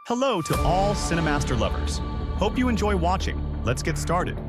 Hello to all Cinemaster lovers. Hope you enjoy watching. Let's get started.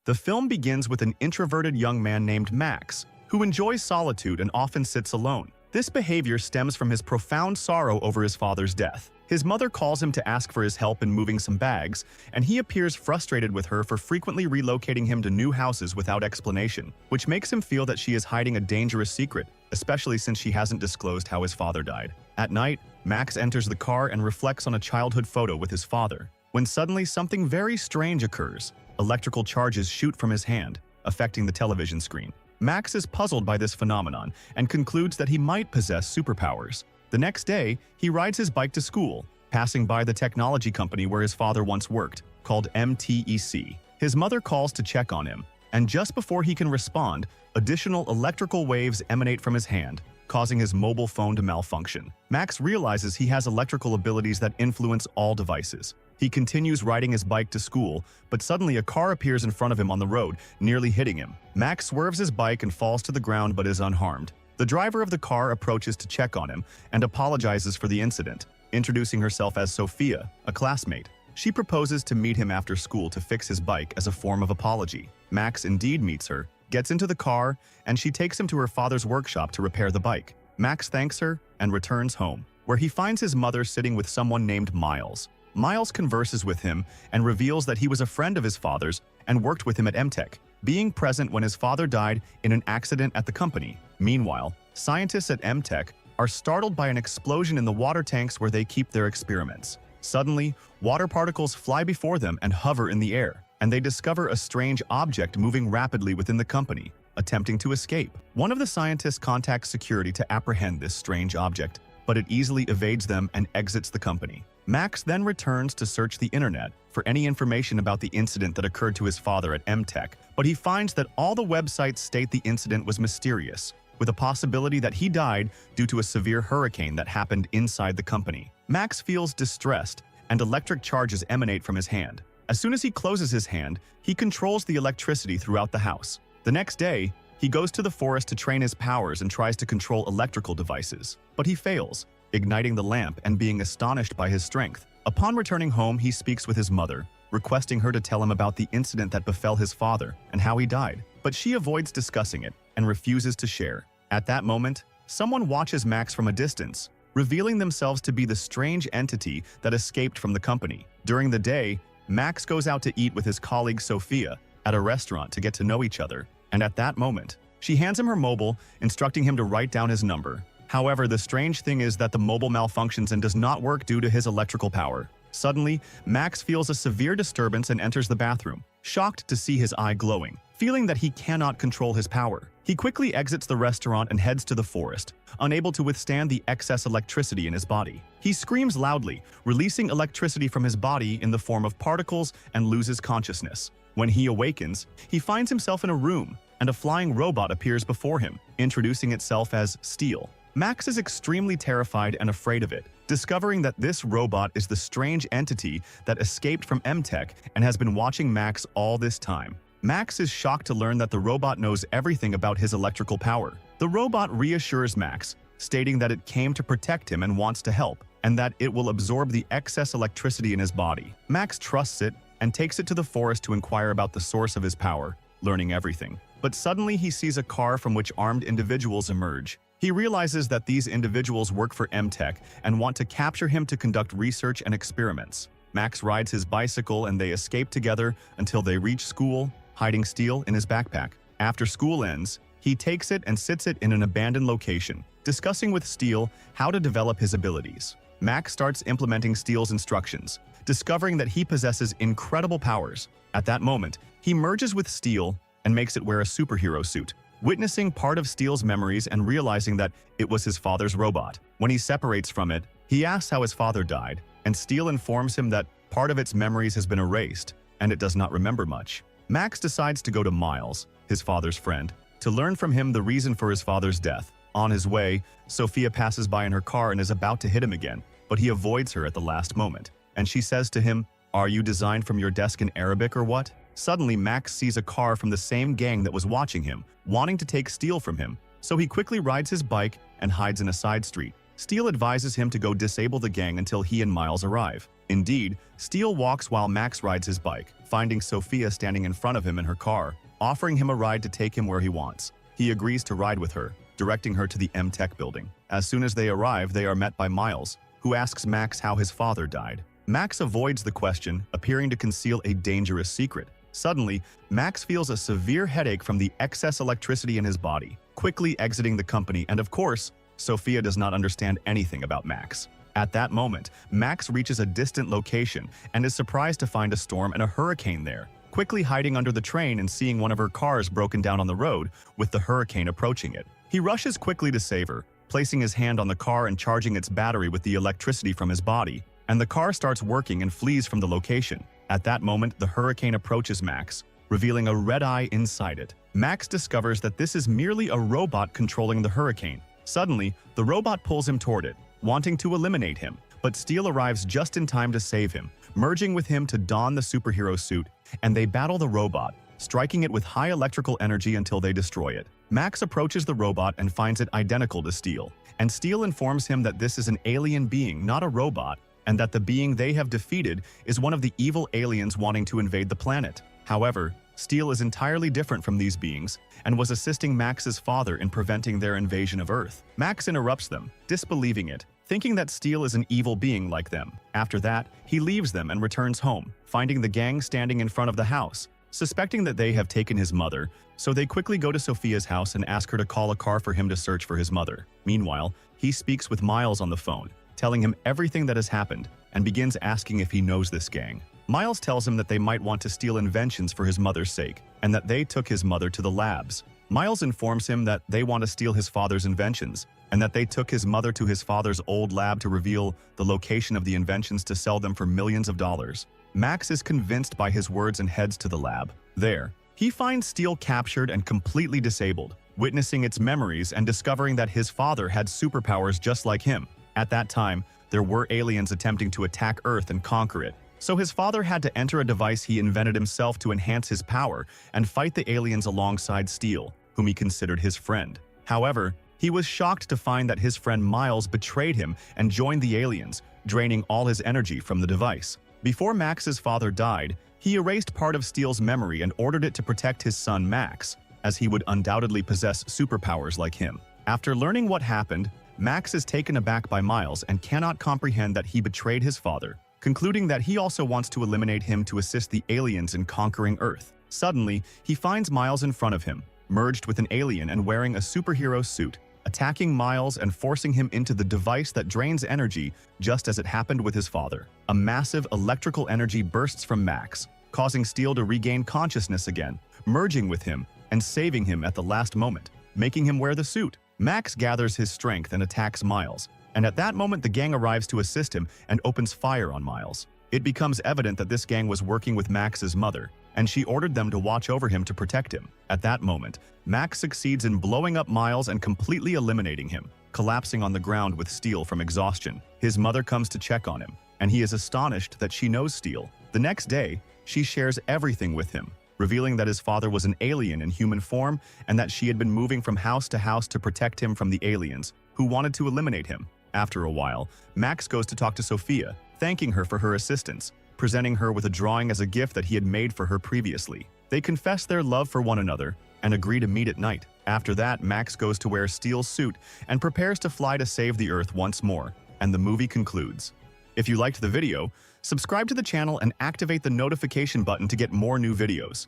The film begins with an introverted young man named Max, who enjoys solitude and often sits alone. This behavior stems from his profound sorrow over his father's death. His mother calls him to ask for his help in moving some bags, and he appears frustrated with her for frequently relocating him to new houses without explanation, which makes him feel that she is hiding a dangerous secret, especially since she hasn't disclosed how his father died. At night, Max enters the car and reflects on a childhood photo with his father, when suddenly something very strange occurs. Electrical charges shoot from his hand, affecting the television screen. Max is puzzled by this phenomenon and concludes that he might possess superpowers. The next day, he rides his bike to school, passing by the technology company where his father once worked, called MTEC. His mother calls to check on him, and just before he can respond, additional electrical waves emanate from his hand, causing his mobile phone to malfunction. Max realizes he has electrical abilities that influence all devices. He continues riding his bike to school, but suddenly a car appears in front of him on the road, nearly hitting him. Max swerves his bike and falls to the ground but is unharmed. The driver of the car approaches to check on him and apologizes for the incident, introducing herself as Sophia, a classmate. She proposes to meet him after school to fix his bike as a form of apology. Max indeed meets her, gets into the car, and she takes him to her father's workshop to repair the bike. Max thanks her and returns home, where he finds his mother sitting with someone named Miles. Miles converses with him and reveals that he was a friend of his father's and worked with him at MTech, being present when his father died in an accident at the company. Meanwhile, scientists at MTech are startled by an explosion in the water tanks where they keep their experiments. Suddenly, water particles fly before them and hover in the air, and they discover a strange object moving rapidly within the company, attempting to escape. One of the scientists contacts security to apprehend this strange object, but it easily evades them and exits the company. Max then returns to search the internet for any information about the incident that occurred to his father at MTech, but he finds that all the websites state the incident was mysterious, with a possibility that he died due to a severe hurricane that happened inside the company. Max feels distressed, and electric charges emanate from his hand. As soon as he closes his hand, he controls the electricity throughout the house. The next day, he goes to the forest to train his powers and tries to control electrical devices, but he fails, igniting the lamp and being astonished by his strength. Upon returning home, he speaks with his mother, requesting her to tell him about the incident that befell his father and how he died, but she avoids discussing it and refuses to share. At that moment, someone watches Max from a distance, revealing themselves to be the strange entity that escaped from the company. During the day, Max goes out to eat with his colleague Sophia at a restaurant to get to know each other, and at that moment, she hands him her mobile, instructing him to write down his number. However, the strange thing is that the mobile malfunctions and does not work due to his electrical power. Suddenly, Max feels a severe disturbance and enters the bathroom, shocked to see his eye glowing, feeling that he cannot control his power. He quickly exits the restaurant and heads to the forest, unable to withstand the excess electricity in his body. He screams loudly, releasing electricity from his body in the form of particles and loses consciousness. When he awakens, he finds himself in a room, and a flying robot appears before him, introducing itself as Steel. Max is extremely terrified and afraid of it, discovering that this robot is the strange entity that escaped from MTech and has been watching Max all this time. Max is shocked to learn that the robot knows everything about his electrical power. The robot reassures Max, stating that it came to protect him and wants to help, and that it will absorb the excess electricity in his body. Max trusts it and takes it to the forest to inquire about the source of his power, learning everything. But suddenly he sees a car from which armed individuals emerge. He realizes that these individuals work for MTech and want to capture him to conduct research and experiments. Max rides his bicycle and they escape together until they reach school, hiding Steel in his backpack. After school ends, he takes it and sits it in an abandoned location, discussing with Steel how to develop his abilities. Max starts implementing Steel's instructions, discovering that he possesses incredible powers. At that moment, he merges with Steel and makes it wear a superhero suit, witnessing part of Steel's memories and realizing that it was his father's robot. When he separates from it, he asks how his father died, and Steel informs him that part of its memories has been erased, and it does not remember much. Max decides to go to Miles, his father's friend, to learn from him the reason for his father's death. On his way, Sophia passes by in her car and is about to hit him again, but he avoids her at the last moment, and she says to him, "Are you designed from your desk in Arabic or what?" Suddenly, Max sees a car from the same gang that was watching him, wanting to take Steel from him, so he quickly rides his bike and hides in a side street. Steel advises him to go disable the gang until he and Miles arrive. Indeed, Steel walks while Max rides his bike, finding Sophia standing in front of him in her car, offering him a ride to take him where he wants. He agrees to ride with her, directing her to the M-Tech building. As soon as they arrive, they are met by Miles, who asks Max how his father died. Max avoids the question, appearing to conceal a dangerous secret. Suddenly, Max feels a severe headache from the excess electricity in his body, quickly exiting the company, and of course, Sophia does not understand anything about Max. At that moment, Max reaches a distant location and is surprised to find a storm and a hurricane there. Quickly hiding under the train and seeing one of her cars broken down on the road, with the hurricane approaching it. He rushes quickly to save her, placing his hand on the car and charging its battery with the electricity from his body, and the car starts working and flees from the location. At that moment, the hurricane approaches Max, revealing a red eye inside it. Max discovers that this is merely a robot controlling the hurricane. Suddenly, the robot pulls him toward it, wanting to eliminate him, but Steel arrives just in time to save him, merging with him to don the superhero suit, and they battle the robot, striking it with high electrical energy until they destroy it. Max approaches the robot and finds it identical to Steel, and Steel informs him that this is an alien being, not a robot, and that the being they have defeated is one of the evil aliens wanting to invade the planet. However, Steel is entirely different from these beings and was assisting Max's father in preventing their invasion of Earth. Max interrupts them, disbelieving it, thinking that Steel is an evil being like them. After that, he leaves them and returns home, finding the gang standing in front of the house, suspecting that they have taken his mother, so they quickly go to Sophia's house and ask her to call a car for him to search for his mother. Meanwhile, he speaks with Miles on the phone, telling him everything that has happened, and begins asking if he knows this gang. Miles tells him that they might want to steal inventions for his mother's sake, and that they took his mother to the labs. Miles informs him that they want to steal his father's inventions, and that they took his mother to his father's old lab to reveal the location of the inventions to sell them for millions of dollars. Max is convinced by his words and heads to the lab. There, he finds Steel captured and completely disabled, witnessing its memories and discovering that his father had superpowers just like him. At that time, there were aliens attempting to attack Earth and conquer it, so his father had to enter a device he invented himself to enhance his power and fight the aliens alongside Steel, whom he considered his friend. However, he was shocked to find that his friend Miles betrayed him and joined the aliens, draining all his energy from the device. Before Max's father died, he erased part of Steel's memory and ordered it to protect his son Max, as he would undoubtedly possess superpowers like him. After learning what happened, Max is taken aback by Miles and cannot comprehend that he betrayed his father, concluding that he also wants to eliminate him to assist the aliens in conquering Earth. Suddenly, he finds Miles in front of him, merged with an alien and wearing a superhero suit, attacking Miles and forcing him into the device that drains energy, just as it happened with his father. A massive electrical energy bursts from Max, causing Steel to regain consciousness again, merging with him and saving him at the last moment, making him wear the suit. Max gathers his strength and attacks Miles, and at that moment the gang arrives to assist him and opens fire on Miles. It becomes evident that this gang was working with Max's mother, and she ordered them to watch over him to protect him. At that moment, Max succeeds in blowing up Miles and completely eliminating him, collapsing on the ground with Steel from exhaustion. His mother comes to check on him, and he is astonished that she knows Steel. The next day, she shares everything with him, revealing that his father was an alien in human form and that she had been moving from house to house to protect him from the aliens, who wanted to eliminate him. After a while, Max goes to talk to Sophia, thanking her for her assistance, presenting her with a drawing as a gift that he had made for her previously. They confess their love for one another and agree to meet at night. After that, Max goes to wear Steel's suit and prepares to fly to save the Earth once more, and the movie concludes. If you liked the video, subscribe to the channel and activate the notification button to get more new videos.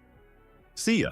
See ya!